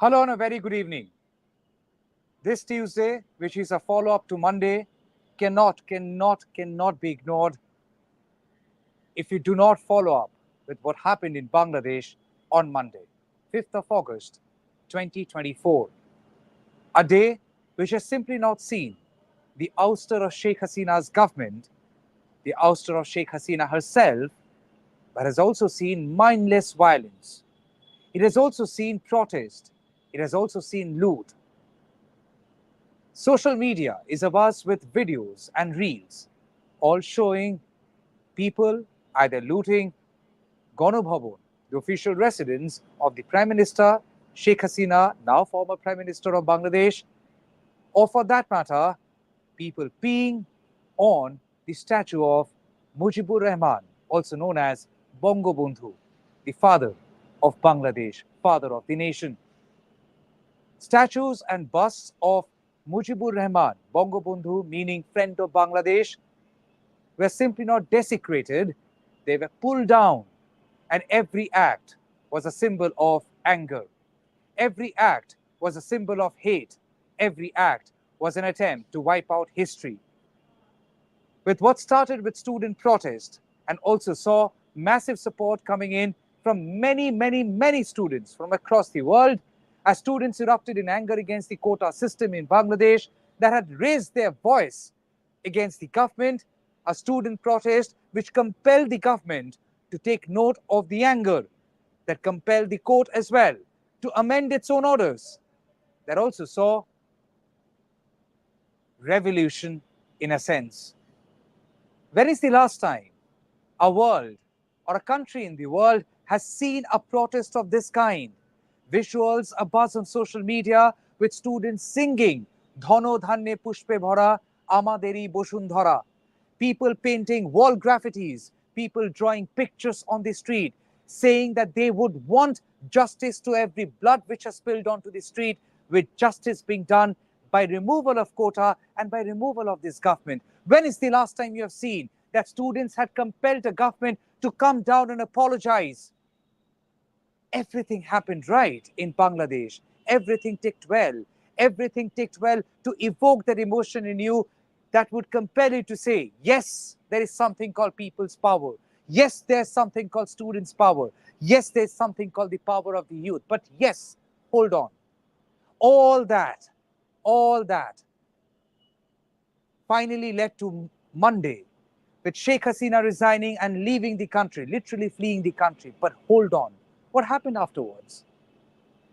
Hello and a very good evening. This Tuesday, which is a follow-up to Monday, cannot be ignored if you do not follow up with what happened in Bangladesh on Monday, 5th of August, 2024. A day which has simply not seen the ouster of Sheikh Hasina's government, the ouster of Sheikh Hasina herself, but has also seen mindless violence. It has also seen protest. It has also seen loot. Social media is abuzz with videos and reels, all showing people either looting Ganobhavan, the official residence of the Prime Minister Sheikh Hasina, now former Prime Minister of Bangladesh, or for that matter, people peeing on the statue of Mujibur Rahman, also known as Bangabandhu, the father of Bangladesh, father of the nation. Statues and busts of Mujibur Rahman, Bangabandhu, meaning friend of Bangladesh, were simply not desecrated, they were pulled down, and every act was a symbol of anger. Every act was a symbol of hate. Every act was an attempt to wipe out history. With what started with student protest and also saw massive support coming in from many students from across the world, as students erupted in anger against the quota system in Bangladesh that had raised their voice against the government, a student protest which compelled the government to take note of the anger, that compelled the court as well to amend its own orders, that also saw revolution in a sense. When is the last time a world or a country in the world has seen a protest of this kind? Visuals abuzz on social media with students singing Dhano Dhanne Pushpe Bhara Amaderi Boshundhara. People painting wall graffitis, people drawing pictures on the street, saying that they would want justice to every blood which has spilled onto the street, with justice being done by removal of quota and by removal of this government. When is the last time you have seen that students had compelled a government to come down and apologize? Everything happened right in Bangladesh. Everything ticked well. Everything ticked well to evoke that emotion in you that would compel you to say, yes, there is something called people's power. Yes, there's something called students' power. Yes, there's something called the power of the youth. But yes, hold on. All that finally led to Monday, with Sheikh Hasina resigning and leaving the country, literally fleeing the country. But hold on, what happened afterwards?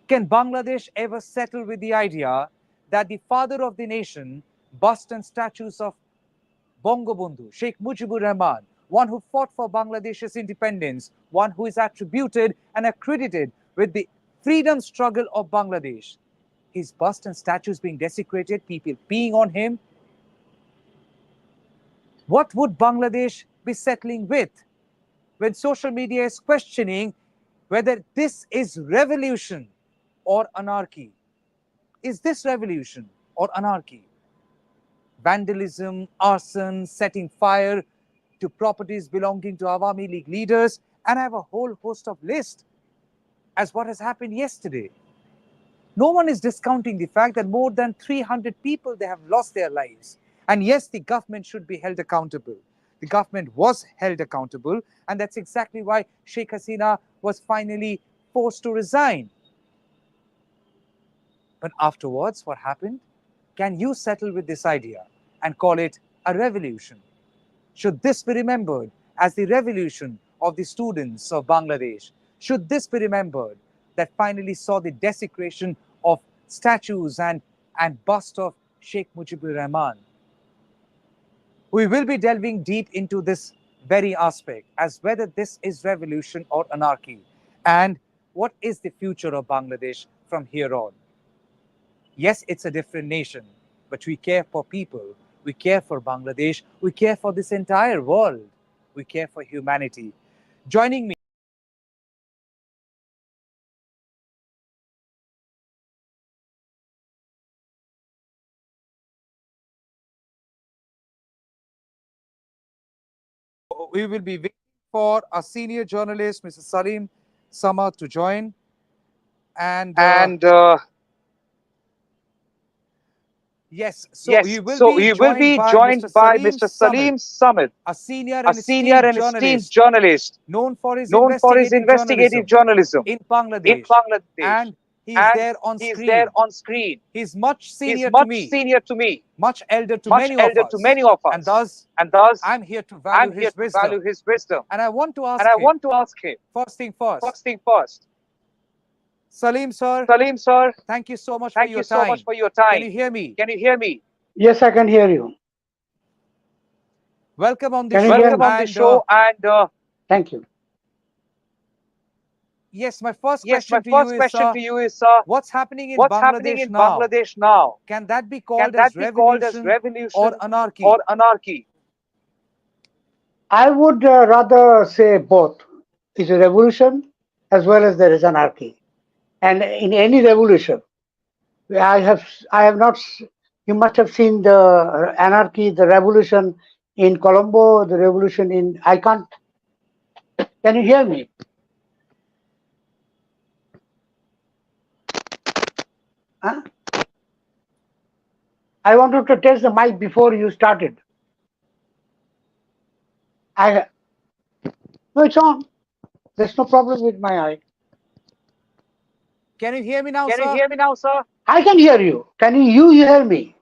Can Bangladesh ever settle with the idea that the father of the nation, bust and statues of Bangabandhu, Sheikh Mujibur Rahman, one who fought for Bangladesh's independence, one who is attributed and accredited with the freedom struggle of Bangladesh, his bust and statues being desecrated, people peeing on him? What would Bangladesh be settling with when social media is questioning whether this is revolution or anarchy? Is this revolution or anarchy? Vandalism, arson, setting fire to properties belonging to Awami League leaders, and I have a whole host of lists as what has happened yesterday. No one is discounting the fact that more than 300 people, they have lost their lives. And yes, the government should be held accountable. The government was held accountable, and that's exactly why Sheikh Hasina was finally forced to resign. But afterwards, what happened? Can you settle with this idea and call it a revolution? Should this be remembered as the revolution of the students of Bangladesh? Should this be remembered that finally saw the desecration of statues and bust of Sheikh Mujibur Rahman? We will be delving deep into this very aspect, as whether this is revolution or anarchy, and what is the future of Bangladesh from here on. Yes, it's a different nation, but we care for people. We care for Bangladesh. We care for this entire world. We care for humanity. Joining me, we will be waiting for our senior journalist, Mr. Saleem Sama, to join. And And yes, so yes, you will so be he will joined be by Mr. joined by Saleem Mr. Samit, Saleem Samit, a senior a and senior esteemed and esteemed journalist journalist known for his known for his investigative investigative journalism journalism in in Bangladesh. Bangladesh. And he is And there on he is there screen. on screen. He's much He's senior to much me, senior to me, much elder to much many of elder to us, many of and us. thus And thus, I'm here to value I'm here his to wisdom. value his wisdom. And I want to And ask I him, want to ask him, first thing first, first thing first, Saleem sir, Saleem sir, thank you so much for thank your you so much time. for your Can time. you hear me? Can you hear me? Yes, I can hear you. Welcome on the Can you hear show. Welcome me? on the And show. And Thank you. yes, my first yes, question my to you first is question to you is what's happening in what's happening Bangladesh in now? Bangladesh now? Can that be Can called as that be called as revolution or revolution or anarchy? anarchy? I would rather say both. It's a revolution as well as there is anarchy. And in any revolution, I have not. You must have seen the anarchy, the revolution in Colombo, the revolution in. I can't. Can you hear me? Huh? I wanted to test the mic before you started. I no, it's on. There's no problem with my eye. Can you hear me now, Can you sir? hear me now, sir? I can hear you. Can you hear me?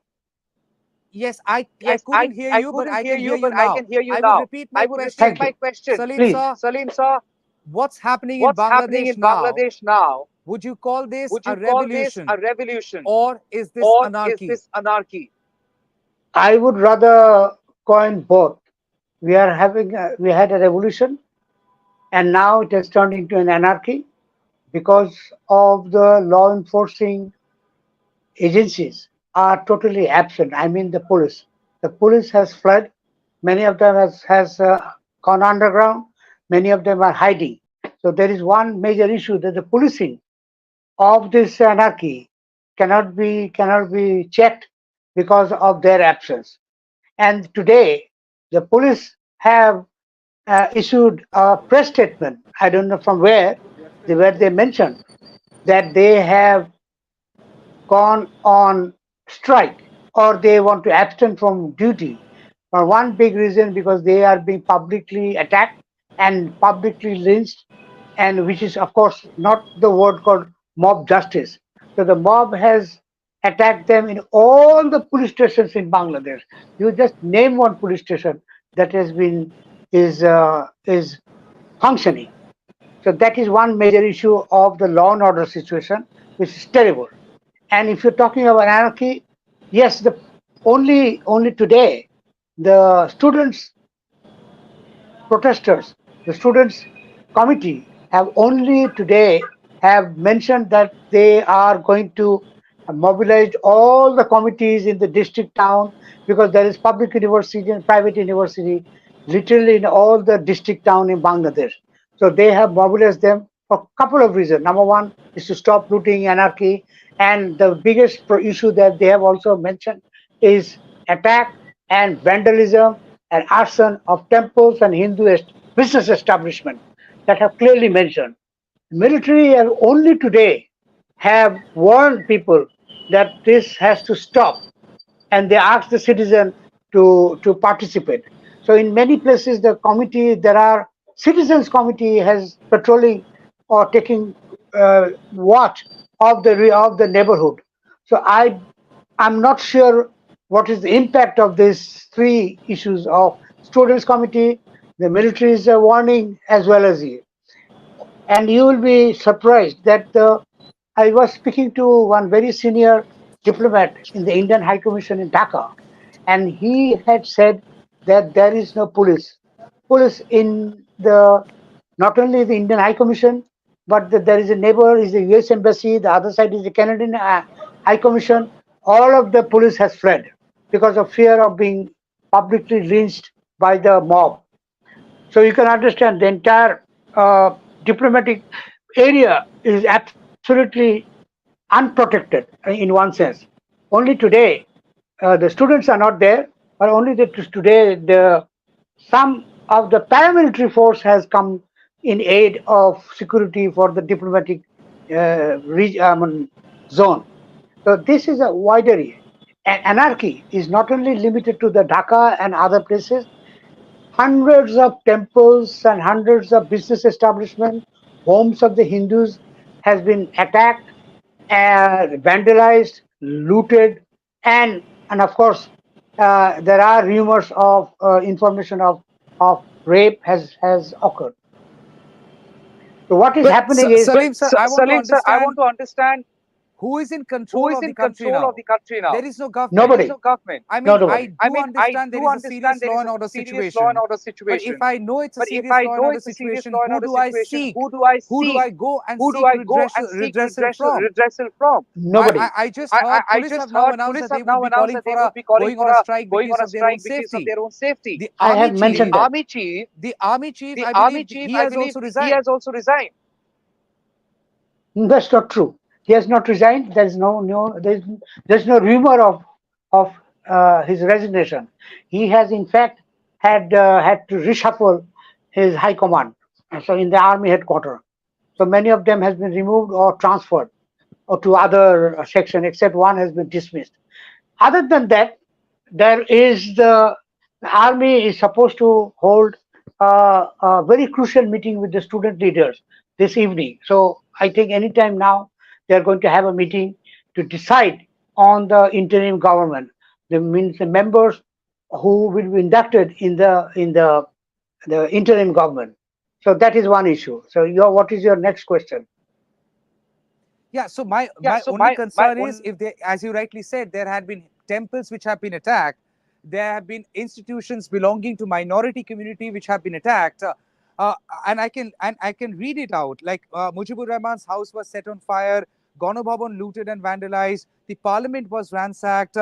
Yes, I Yes, couldn't hear I you, but couldn't I hear can hear you, you but I now. can hear you I will now. repeat my I would repeat Thank question. my you. question. Saleem, Please. sir, Salim sir, what's happening in what's happening Bangladesh in now? Bangladesh now? Would you call this Would a you call this revolution a revolution or is this or is anarchy? this anarchy? I would rather coin both. We had a revolution and now it has turned into an anarchy because of the law enforcing agencies are totally absent. I mean the police. The police has fled. Many of them has gone underground. Many of them are hiding. So there is one major issue that the policing of this anarchy cannot be checked because of their absence. And today, the police have issued a press statement. I don't know from where they mentioned that they have gone on strike or they want to abstain from duty for one big reason because they are being publicly attacked and publicly lynched, and which is of course not the word called mob justice. So the mob has attacked them in all the police stations in Bangladesh. You just name one police station that has been is functioning. So that is one major issue of the law and order situation, which is terrible. And if you're talking about anarchy, yes, the only today the students protesters, the students committee have only today have mentioned that they are going to mobilize all the committees in the district town because there is public university and private university literally in all the district town in Bangladesh. So they have mobilized them for a couple of reasons. Number one is to stop looting, anarchy, and the biggest issue that they have also mentioned is attack and vandalism and arson of temples and business establishment that have clearly mentioned. Military have only today have warned people that this has to stop, and they ask the citizen to participate. So in many places, the committee there are citizens committee has patrolling or taking watch of the neighborhood. So I'm not sure what is the impact of these three issues of students committee, the military's warning as well as you. And you will be surprised that I was speaking to one very senior diplomat in the Indian High Commission in Dhaka, and he had said that there is no police in the not only the Indian High Commission, but that there is a neighbor is the U.S. Embassy, the other side is the Canadian High Commission. All of the police has fled because of fear of being publicly lynched by the mob. So you can understand the entire diplomatic area is absolutely unprotected in one sense. Only today, the students are not there, but only today the some of the paramilitary force has come in aid of security for the diplomatic zone. So this is a wide area. And anarchy is not only limited to the Dhaka and other places. Hundreds of temples and hundreds of business establishments, homes of the Hindus has been attacked, vandalized, looted, and of course there are rumors of information of rape has occurred. So what is But happening is Salim sir, I want to Salim sir, I want understand to understand who is in who control is of the in country control of now. the country now. There is no government. There is nobody, no government. I no mean, I nobody. I do mean, I understand there do is a understand serious there law is and a order serious law and situation. order But if situation. I know it's a But if serious I law and know order it's a serious situation, law and who order do I situation, seek? who do I Who do seek? I go and Who do seek I go and seek redressal from? redressal from? Nobody. I just heard I police just have now heard announced police that they have would now be announced calling that for they would a be calling going on for a a strike going because on a of their own strike because of safety. their own safety. The I army have chief, mentioned that. the army chief, The I army believe chief, he I has believe also he resigned. has also resigned. That's not true. He has not resigned. There's no rumor of his resignation. He has in fact had to reshuffle his high command. And so in the army headquarters, so many of them has been removed or transferred or to other section, except one has been dismissed. Other than that, there is the army is supposed to hold a very crucial meeting with the student leaders this evening. So I think anytime now they are going to have a meeting to decide on the interim government. That means the members who will be inducted in the interim government. So that is one issue. So what is your next question? Yeah, so my Yeah. So only my concern is own if they, as you rightly said, there had been temples which have been attacked, there have been institutions belonging to minority community which have been attacked, uh, and I can read it out. Like Mujibur Rahman's house was set on fire, Gano Bhavan looted and vandalized, the parliament was ransacked,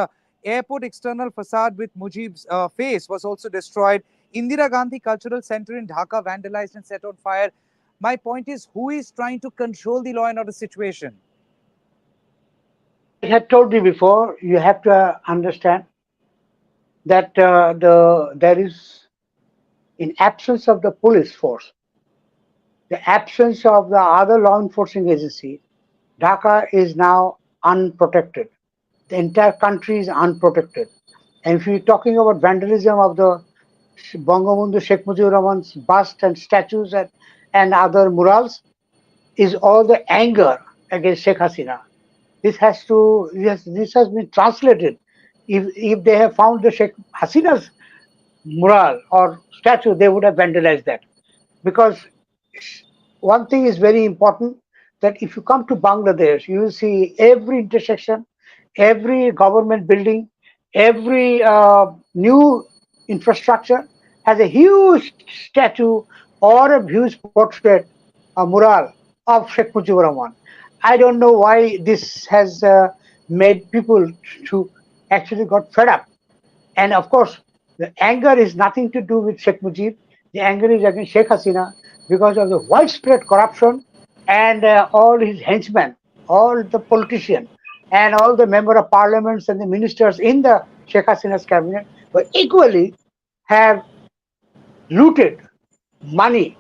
airport external facade with Mujib's face was also destroyed, Indira Gandhi Cultural Center in Dhaka vandalized and set on fire. My point is, who is trying to control the law and order situation? I had told you before. You have to understand that there is, in absence of the police force, the absence of the other law enforcing agency, Dhaka is now unprotected. The entire country is unprotected. And if you're talking about vandalism of the Bangabandhu Sheikh Mujibur Rahman's bust and statues and other murals, is all the anger against Sheikh Hasina. This has been translated. If they have found the Sheikh Hasina's mural or statue, they would have vandalized that. Because one thing is very important, that if you come to Bangladesh, you will see every intersection, every government building, every new infrastructure has a huge statue or a huge portrait, a mural of Sheikh Mujibur Rahman. I don't know why this has made people to actually got fed up. And of course, the anger is nothing to do with Sheikh Mujib. The anger is against Sheikh Hasina because of the widespread corruption and all his henchmen, all the politicians, and all the member of parliaments and the ministers in the Sheikh Hasina's cabinet were equally have looted money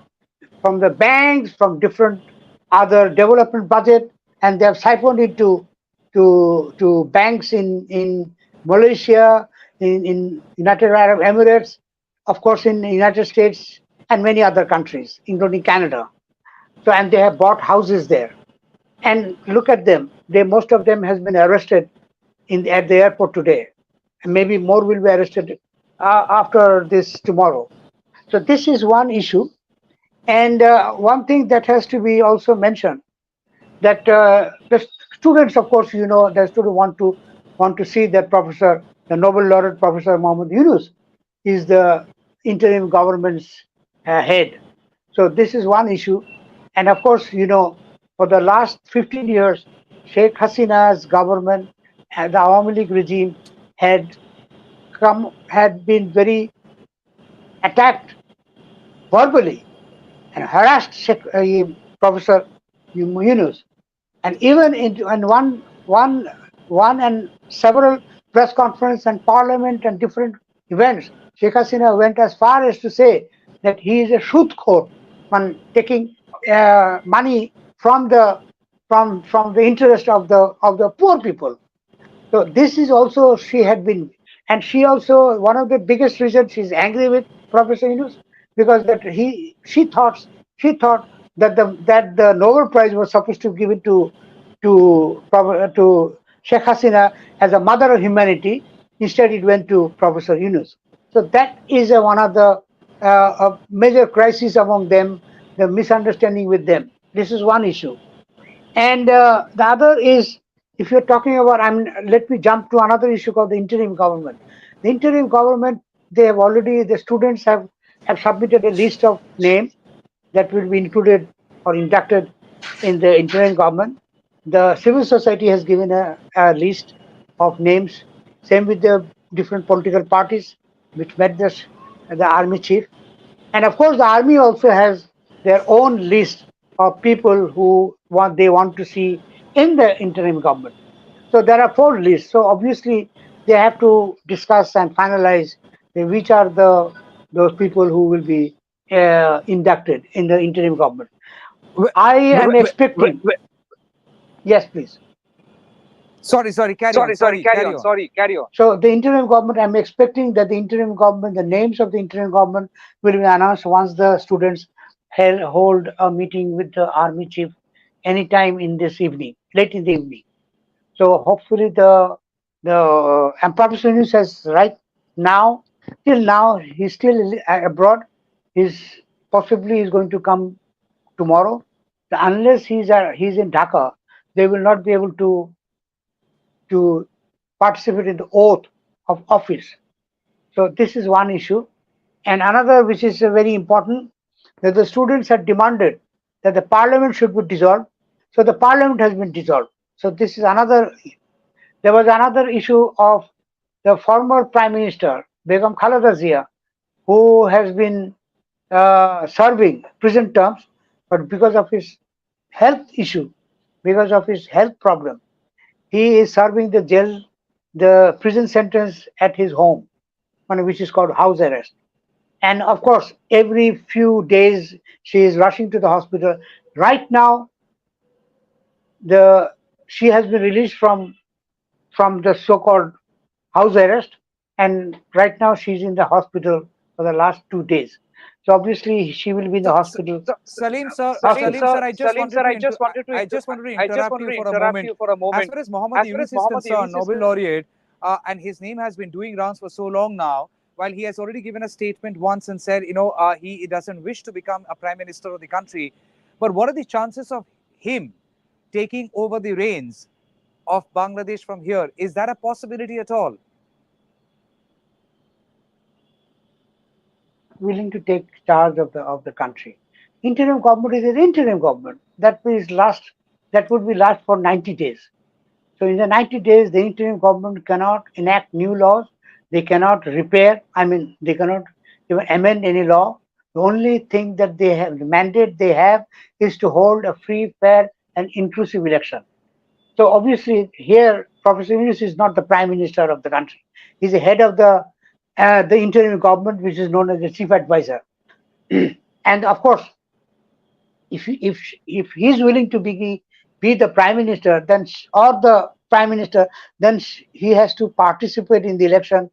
from the banks, from different other development budget, and they have siphoned it to banks in Malaysia, in United Arab Emirates, of course in the United States and many other countries, including Canada. So and they have bought houses there. And look at them; they most of them has been arrested at the airport today, and maybe more will be arrested after this tomorrow. So this is one issue. And one thing that has to be also mentioned, that the students, of course, the student want to see that the Nobel laureate Professor Mohammed Yunus, is the interim government's head. So this is one issue, and of course, for the last 15 years, Sheikh Hasina's government and the Awami League regime had had been very attacked verbally and harassed Professor Yunus. And even in one and several press conference and parliament and different events, Sheikh Hasina went as far as to say that he is a shootkor, man taking money from the from the interest of the poor people. So this is also she had been, and she also one of the biggest reasons she's angry with Professor Yunus, because that she thought that the Nobel Prize was supposed to give it to Sheikh Hasina as a mother of humanity. Instead, it went to Professor Yunus. So that is one of the a major crisis among them, the misunderstanding with them. This is one issue. And the other is, if you're talking about, let me jump to another issue called the interim government. The interim government, they have already, the students have submitted a list of names that will be included or inducted in the interim government. The civil society has given a list of names, same with the different political parties, which met the army chief. And of course, the army also has their own list of people who they want to see in the interim government. So there are four lists. So obviously, they have to discuss and finalize which are those people who will be inducted in the interim government. Wh- I am Wh- expecting. wh- Yes, please. Sorry, carry on. Sorry, carry Carry on. on. Sorry, carry on. So the interim government, I'm expecting that the interim government, the names of the interim government will be announced once the students hold a meeting with the army chief anytime in this evening, late in the evening. So hopefully the and Professor Yunus says right now, till now he's still abroad. He's possibly is going to come tomorrow. Unless he's in Dhaka, they will not be able to participate in the oath of office. So this is one issue. And another, which is very important, that the students had demanded that the parliament should be dissolved. So the parliament has been dissolved. So this is another. There was another issue of the former prime minister, Begum Khaleda Zia, who has been serving prison terms, but because of his health issue, because of his health problem, he is serving the prison sentence at his home, which is called house arrest. And of course, every few days she is rushing to the hospital. Right now, the she has been released from the so-called house arrest, and right now she's in the hospital for the last 2 days. So obviously, she will be in the So, hospital. Salim Hospital. sir, Salim sir, I just wanted to I just interrupt want you to for a interrupt moment. you for a As moment. far as Mohammed As far Yunus as is Muhammad concerned, Yunus is Nobel laureate, and his name has been doing rounds for so long now. While he has already given a statement once and said, he doesn't wish to become a prime minister of the country, but what are the chances of him taking over the reins of Bangladesh from here? Is that a possibility at all? Willing to take charge of the country. Interim government is an interim government that would be last for 90 days. So in the 90 days, the interim government cannot enact new laws. They cannot repair. I mean, they cannot even amend any law. The only thing that they have, the mandate they have, is to hold a free, fair, and inclusive election. So obviously, here Professor Yunus is not the prime minister of the country. He's the head of the interim government, which is known as the chief advisor. And of course, if he's willing to be the prime minister, then or the prime minister, then he has to participate in the election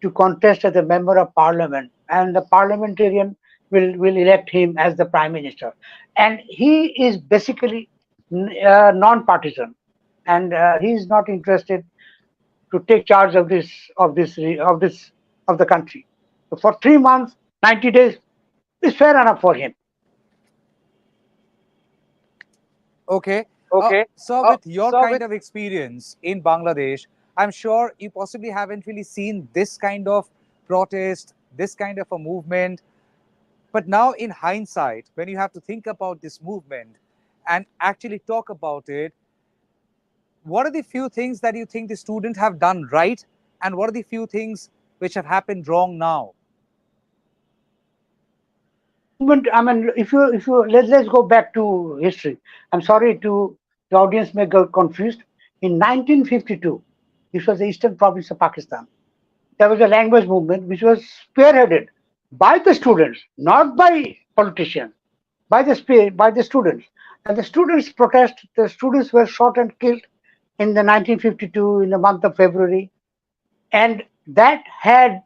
to contest as a member of parliament, and the parliamentarian will elect him as the prime minister. And he is basically non-partisan, and he is not interested to take charge of the country. So for 3 months, 90 days is fair enough for him. Okay. Okay. So, with your So kind with of experience in Bangladesh, I'm sure you possibly haven't really seen this kind of protest, this kind of a movement. But now, in hindsight, when you have to think about this movement and actually talk about it, what are the few things that you think the students have done right, and what are the few things which have happened wrong now? Movement. I mean, if you let's go back to history. I'm sorry to the audience may get confused. In 1952, this was the eastern province of Pakistan. There was a language movement which was spearheaded by the students, not by politicians. by the students. And the students protest. The students were shot and killed in the 1952 in the month of February, and that had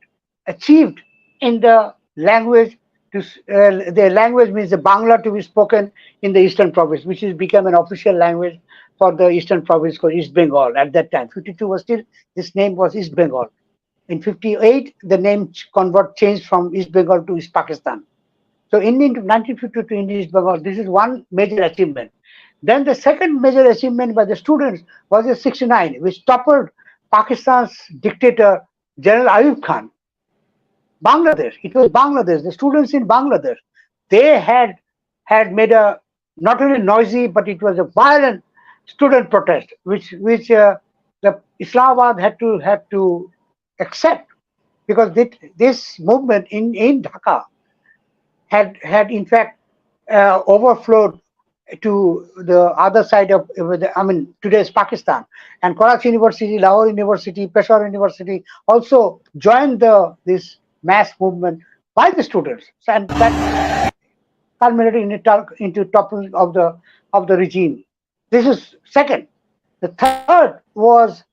achieved in the language the language means the Bangla to be spoken in the eastern province, which has become an official language for the eastern province called East Bengal at that time. 52 was still, this name was East Bengal. In 58, the name convert changed from East Bengal to East Pakistan. So in 1952 in East Bengal, this is one major achievement. Then the second major achievement by the students was in 69, which toppled Pakistan's dictator General Ayub Khan. Bangladesh. It was Bangladesh. The students in Bangladesh, they had made a not only noisy, but it was a violent student protest, which the Islamabad had to accept, because this movement in Dhaka had in fact overflowed to the other side of, I mean, today's Pakistan. And Karachi University, Lahore University, Peshawar University also joined this mass movement by the students, and that culminated into toppling of the regime. This is second. The third was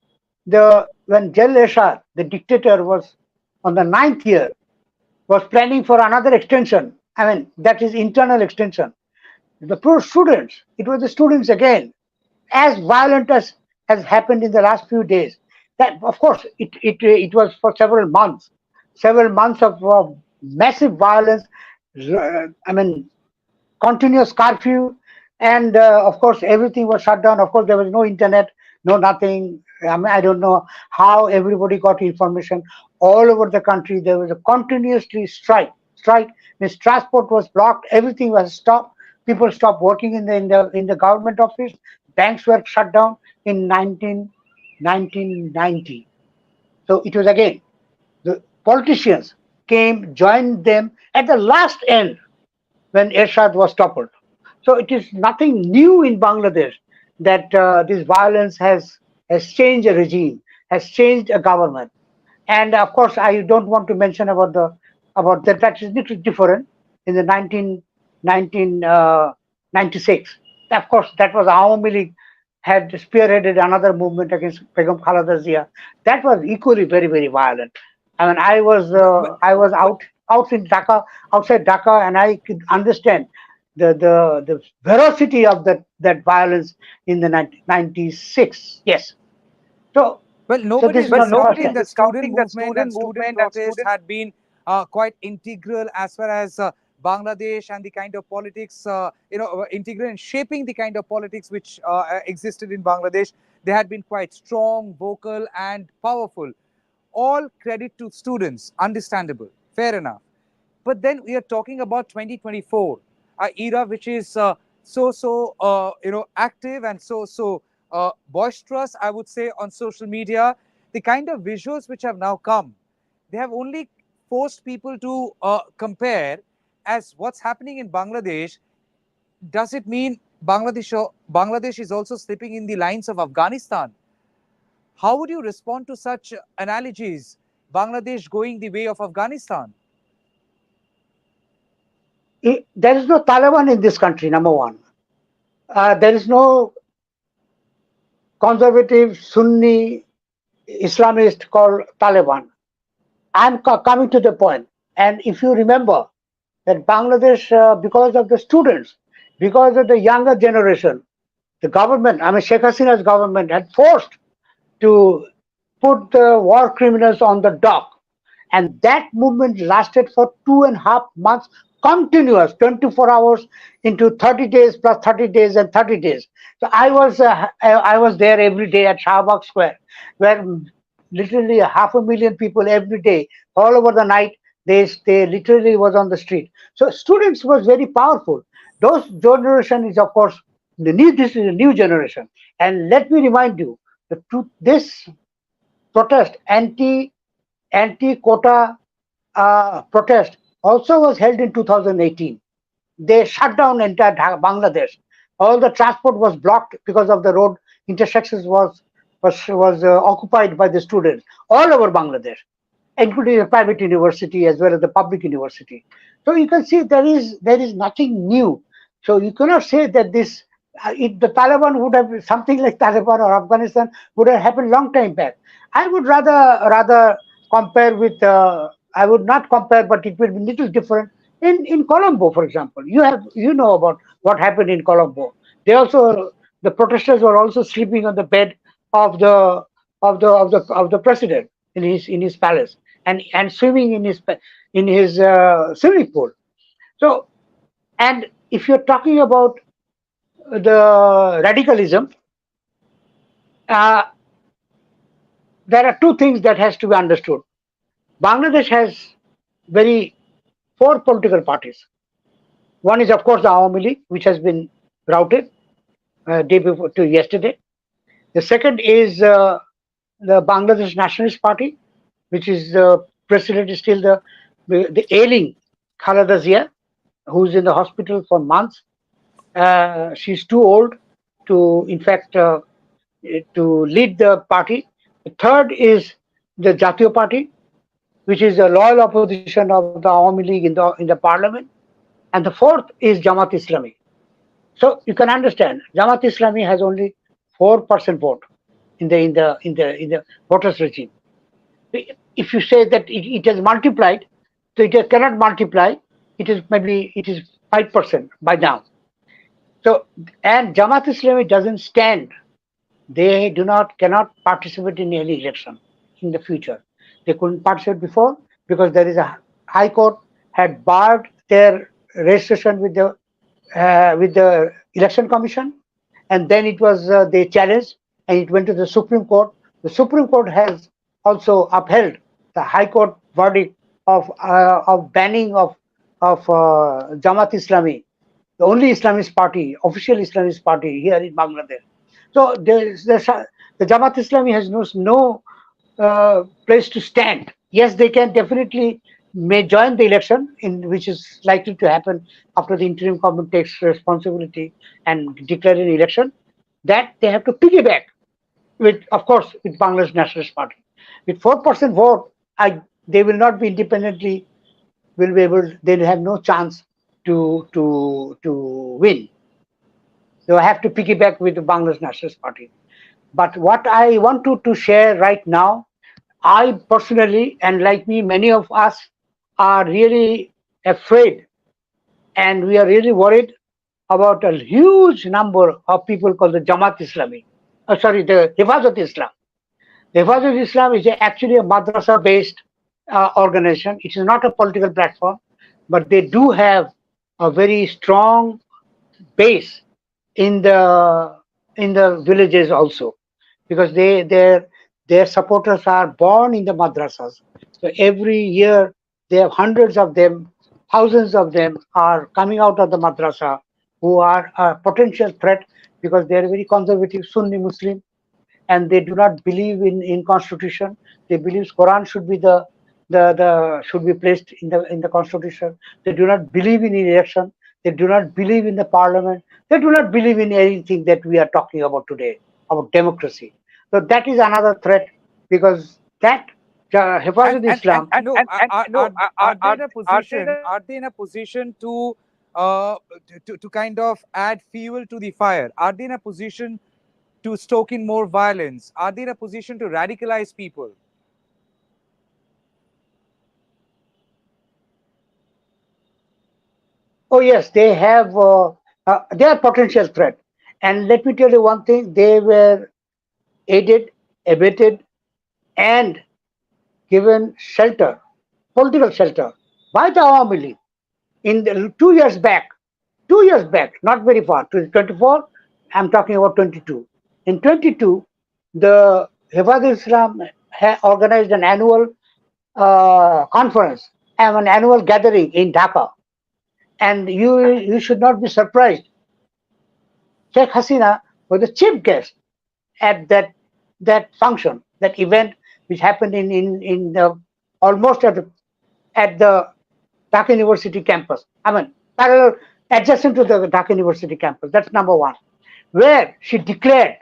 when Jal Eshad, the dictator, was on the ninth year, was planning for another extension. I mean, that is internal extension. The pro students, it was the students again, as violent as has happened in the last few days. That, of course, it was for several months of massive violence. I mean, continuous curfew, and of course everything was shut down. Of course, there was no internet, no nothing. I mean, I don't know how everybody got information. All over the country there was a continuously strike means transport was blocked, everything was stopped, people stopped working in the government office, banks were shut down in 1990. So it was again the politicians came, joined them at the last end when Ershad was toppled. So it is nothing new in Bangladesh that this violence has changed a regime, has changed a government. And of course, I don't want to mention about that. That is little different in the 1996. Of course, that was Awami League had spearheaded another movement against Begum Khaleda Zia. That was equally very, very violent. I mean, I was out in Dhaka, outside Dhaka, and I could understand the ferocity of that violence in the 96. Yes. So Well, so nobody this is is not the first discounting time. that student movement and student protest had been quite integral as far as Bangladesh and the kind of politics, integral in shaping the kind of politics which existed in Bangladesh. They had been quite strong, vocal, and powerful. All credit to students, understandable, fair enough. But then we are talking about 2024, a era which is active and boisterous, I would say, on social media. The kind of visuals which have now come, they have only forced people to compare as what's happening in Bangladesh. Does it mean Bangladesh is also slipping in the lines of Afghanistan? How would you respond to such analogies? Bangladesh going the way of Afghanistan? There is no Taliban in this country, number one. There is no conservative Sunni Islamist called Taliban. I'm coming to the point. And if you remember that Bangladesh, because of the students, because of the younger generation, the government, I mean Sheikh Hasina's government, had forced to put the war criminals on the dock. And that movement lasted for 2.5 months, continuous, 24 hours into 30 days plus 30 days and 30 days. So I was there every day at Shahbag Square, where literally 500,000 people every day, all over the night, they literally was on the street. So students was very powerful. Those generation is, of course, this is a new generation. And let me remind you, this protest, anti-quota protest, also was held in 2018. They shut down entire Bangladesh. All the transport was blocked because of the road intersections was occupied by the students all over Bangladesh, including the private university as well as the public university. So you can see there is nothing new. So you cannot say that this, if the Taliban would have, something like Taliban or Afghanistan would have happened long time back. I would rather compare with, I would not compare, but it will be little different. In Colombo, for example, you know about what happened in Colombo. They also, the protesters were also sleeping on the bed of the president in his palace, and swimming in his swimming pool. So, and if you're talking about the radicalism, uh, there are two things that has to be understood. Bangladesh has very four political parties. One is, of course, the Awami League, which has been routed day before to yesterday. The second is the Bangladesh Nationalist Party, which is the president is still the ailing Khaleda Zia, who's in the hospital for months. She's too old to, in fact, to lead the party. The third is the Jatiyo Party, which is a loyal opposition of the Awami League in the parliament. And the fourth is Jamaat Islami. So you can understand, Jamaat Islami has only 4% vote in the voters regime. If you say that it has multiplied, so it cannot multiply. It is 5% by now. So, and Jamaat Islami doesn't stand. They cannot participate in any election in the future. They couldn't participate before because there is a High Court had barred their registration with the Election Commission, and then it was they challenged, and it went to the Supreme Court. The Supreme Court has also upheld the High Court verdict of banning of Jamaat Islami, the only Islamist party, official Islamist party here in Bangladesh. So the Jamaat Islami has no place to stand. Yes, they can definitely may join the election, in which is likely to happen after the interim government takes responsibility and declare an election. That they have to piggyback with, of course, with Bangladesh Nationalist Party. With 4% vote, they will not be independently will be able. They will have no chance to win. They have to piggyback with the Bangladesh Nationalist Party. But what I want to share right now, I personally, and like me, many of us are really afraid, and we are really worried about a huge number of people called the Jamaat Islami. Sorry, the Hifazat Islam. The Hifazat Islam is actually a madrasa-based organization. It is not a political platform, but they do have a very strong base in the villages also, because their supporters are born in the madrasas. So every year they have hundreds of them, thousands of them are coming out of the madrasa, who are a potential threat because they are very conservative Sunni Muslim, and they do not believe in constitution. They believe Quran should be the should be placed in the constitution. They do not believe in election. They do not believe in the parliament. They do not believe in anything that we are talking about today, about democracy. So that is another threat, because that Hifazat Islam. and no, are they in a position? Are they in a position to kind of add fuel to the fire? Are they in a position to stoke in more violence? Are they in a position to radicalize people? Oh yes, they are potential threat. And let me tell you one thing: they were aided, abetted, and given shelter, political shelter, by the Awami League in 2 years back. 2 years back, not very far, to 24. I'm talking about 22. In 22, the Hifaz Islam organized an annual conference and an annual gathering in Dhaka. And you should not be surprised. Sheikh Hasina was the chief guest at that function, that event, which happened in the almost at the Dhaka University campus. I mean, parallel, adjacent to the Dhaka University campus. That's number one, where she declared,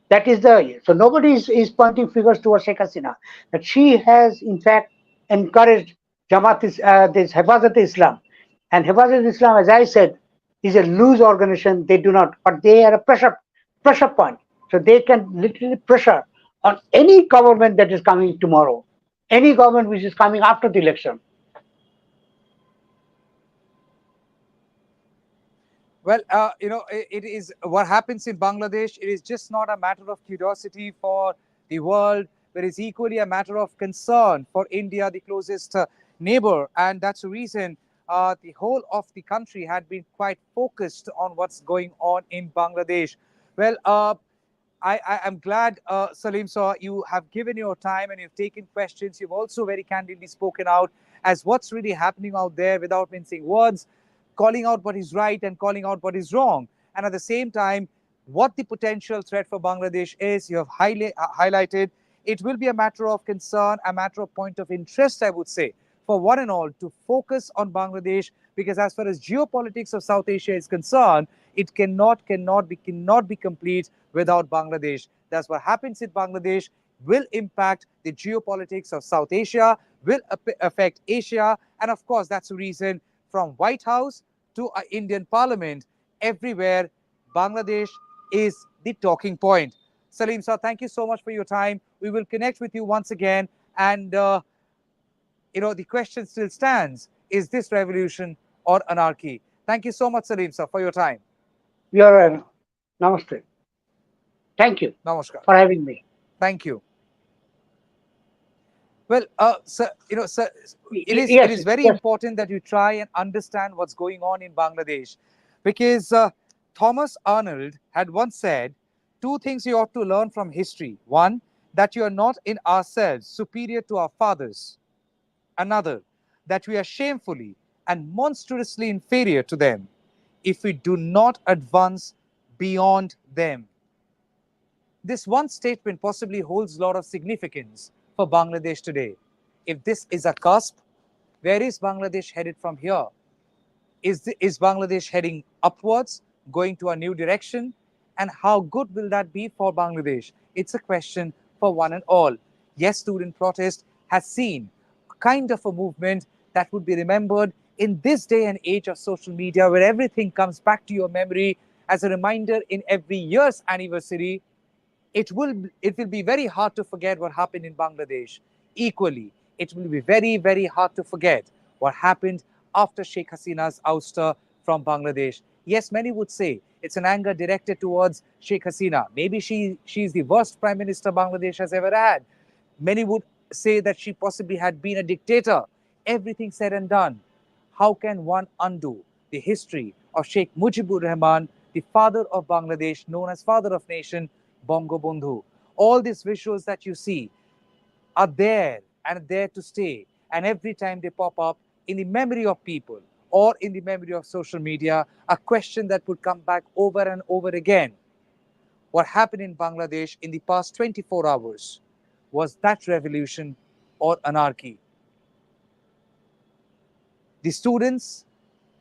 that is so nobody is pointing fingers towards Sheikh Hasina, that she has in fact encouraged this Hifazat Islam. And Hifazat Islam, as I said, is a loose organization. They do not, but they are a pressure point. So they can literally pressure on any government that is coming tomorrow, any government which is coming after the election. Well, it is what happens in Bangladesh. It is just not a matter of curiosity for the world, but it's equally a matter of concern for India, the closest neighbor. And that's the reason the whole of the country had been quite focused on what's going on in Bangladesh. Well, I am glad, Saleem, sir, you have given your time and you've taken questions. You've also very candidly spoken out as what's really happening out there without mincing words, calling out what is right and calling out what is wrong. And at the same time, what the potential threat for Bangladesh is, you have highlighted. It will be a matter of concern, a matter of point of interest, I would say, for one and all to focus on Bangladesh, because as far as geopolitics of South Asia is concerned, it cannot be complete without Bangladesh. That's what happens in Bangladesh will impact the geopolitics of South Asia, will affect Asia, and of course that's the reason from White House to Indian Parliament, everywhere Bangladesh is the talking point. Saleem sir, thank you so much for your time. We will connect with you once again, and the question still stands: is this revolution or anarchy? Thank you so much, Saleem sir, for your time. You're namaste. Thank you Namaskar. for having me. Thank you. Well, sir, sir, it Yes, is very yes. important that you try and understand what's going on in Bangladesh, because Thomas Arnold had once said, two things you ought to learn from history. One, that you are not in ourselves superior to our fathers. Another, that we are shamefully and monstrously inferior to them if we do not advance beyond them. This one statement possibly holds a lot of significance for Bangladesh today. If this is a cusp, where is Bangladesh headed from here? Is Bangladesh heading upwards, going to a new direction? And how good will that be for Bangladesh? It's a question for one and all. Yes, student protest has seen a kind of a movement that would be remembered in this day and age of social media, where everything comes back to your memory as a reminder in every year's anniversary. It will be very hard to forget what happened in Bangladesh. Equally, it will be very, very hard to forget what happened after Sheikh Hasina's ouster from Bangladesh. Yes, many would say it's an anger directed towards Sheikh Hasina. Maybe she's the worst prime minister Bangladesh has ever had. Many would say that she possibly had been a dictator. Everything said and done, how can one undo the history of Sheikh Mujibur Rahman, the father of Bangladesh, known as father of nation, Bongo Bondhu? All these visuals that you see are there and there to stay. And every time they pop up in the memory of people or in the memory of social media, a question that would come back over and over again: what happened in Bangladesh in the past 24 hours? Was that revolution or anarchy? The students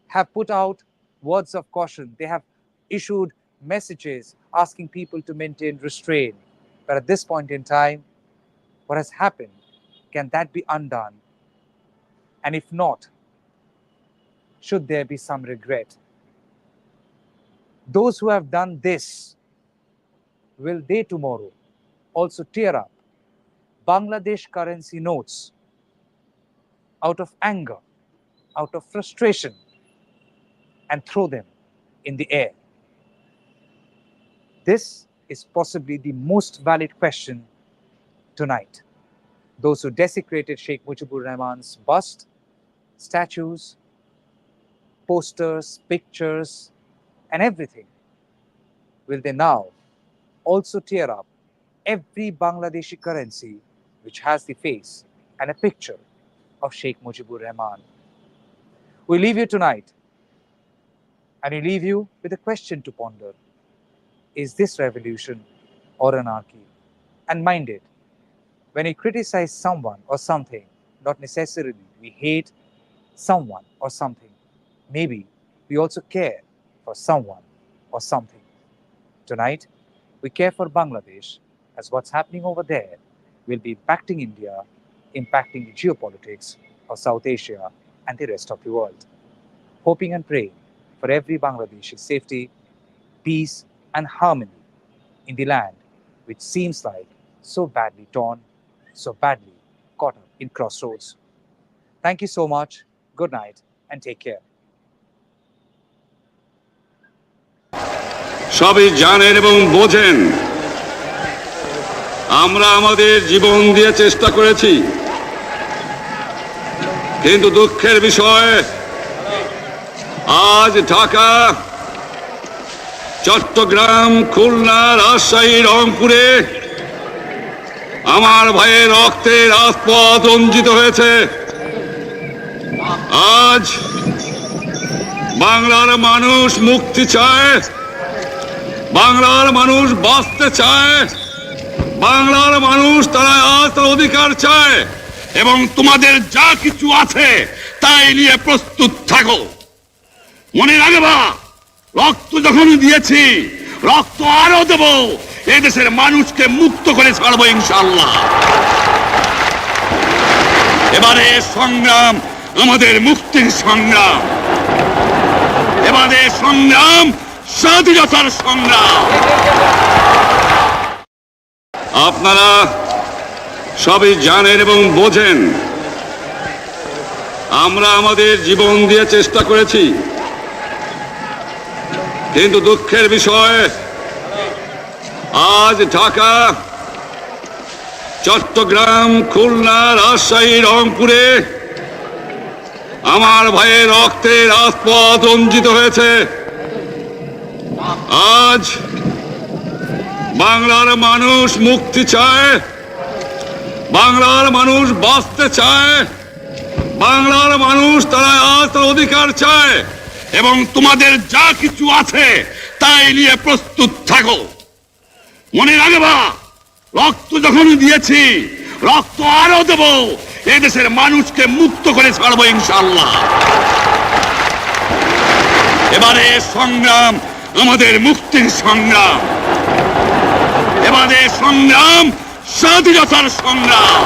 have put out words of caution. They have issued messages asking people to maintain restraint. But at this point in time, what has happened, can that be undone? And if not, should there be some regret? Those who have done this, will they tomorrow also tear up Bangladesh currency notes out of anger, out of frustration, and throw them in the air? This is possibly the most valid question tonight. Those who desecrated Sheikh Mujibur Rahman's bust, statues, posters, pictures, and everything, will they now also tear up every Bangladeshi currency which has the face and a picture of Sheikh Mujibur Rahman? We leave you tonight, and we leave you with a question to ponder: is this revolution or anarchy? And mind it, when we criticize someone or something, not necessarily we hate someone or something. Maybe we also care for someone or something. Tonight, we care for Bangladesh, as what's happening over there will be impacting India, impacting the geopolitics of South Asia and the rest of the world. Hoping and praying for for every Bangladeshi's safety, peace, and harmony in the land which seems like so badly torn, so badly caught up in crossroads. Thank you so much. Good night and take care. সবই জানেন এবং বোঝেন আমরা আমাদের জীবন দিয়ে চেষ্টা করেছি, কিন্তু দুঃখের বিষয় আজ ঢাকা, চট্টগ্রাম, খুলনা, রাজশাহী, রংপুরে আমার ভাইয়ের রক্তে রাজপথ রঞ্জিত হয়েছে। আজ বাংলার মানুষ মুক্তি চায়, বাংলার মানুষ বাঁচতে চায়, বাংলার মানুষ তারা আজ তার অধিকার চায়, এবং তোমাদের যা কিছু আছে তাই নিয়ে প্রস্তুত থাকো। মনে রাখবা, রক্ত যখন দিয়েছি রক্ত আরো দেব, এদেশের মানুষকে মুক্ত করে ছাড়বো ইনশাআল্লাহ। এবারে সংগ্রাম আমাদের মুক্তির সংগ্রাম, এবারে সংগ্রাম স্বাধীনতার সংগ্রাম। আপনারা সবই জানেন এবং বোঝেন আমরা আমাদের জীবন দিয়ে চেষ্টা করেছি, কিন্তু দুঃখের বিষয় আজ ঢাকা, চট্টগ্রাম, খুলনা, রাজশাহী, রংপুরে আমার ভাইয়ের রক্তে রাজপথ রঞ্জিত হয়েছে। আজ বাংলার মানুষ মুক্তি চায়, বাংলার মানুষ বাঁচতে চায়, বাংলার মানুষ তারা আজ তার অধিকার চায়, এবং তোমাদের যা কিছু আছে তাই নিয়ে প্রস্তুত থাকো। মনে রাখবা, রক্ত যখন দিয়েছি রক্ত আরো দেব, এদেশের মানুষকে মুক্ত করে ছাড়বো ইনশাআল্লাহ। এবারে সংগ্রাম আমাদের মুক্তির সংগ্রাম, এবারে সংগ্রাম স্বাধীনতার সংগ্রাম।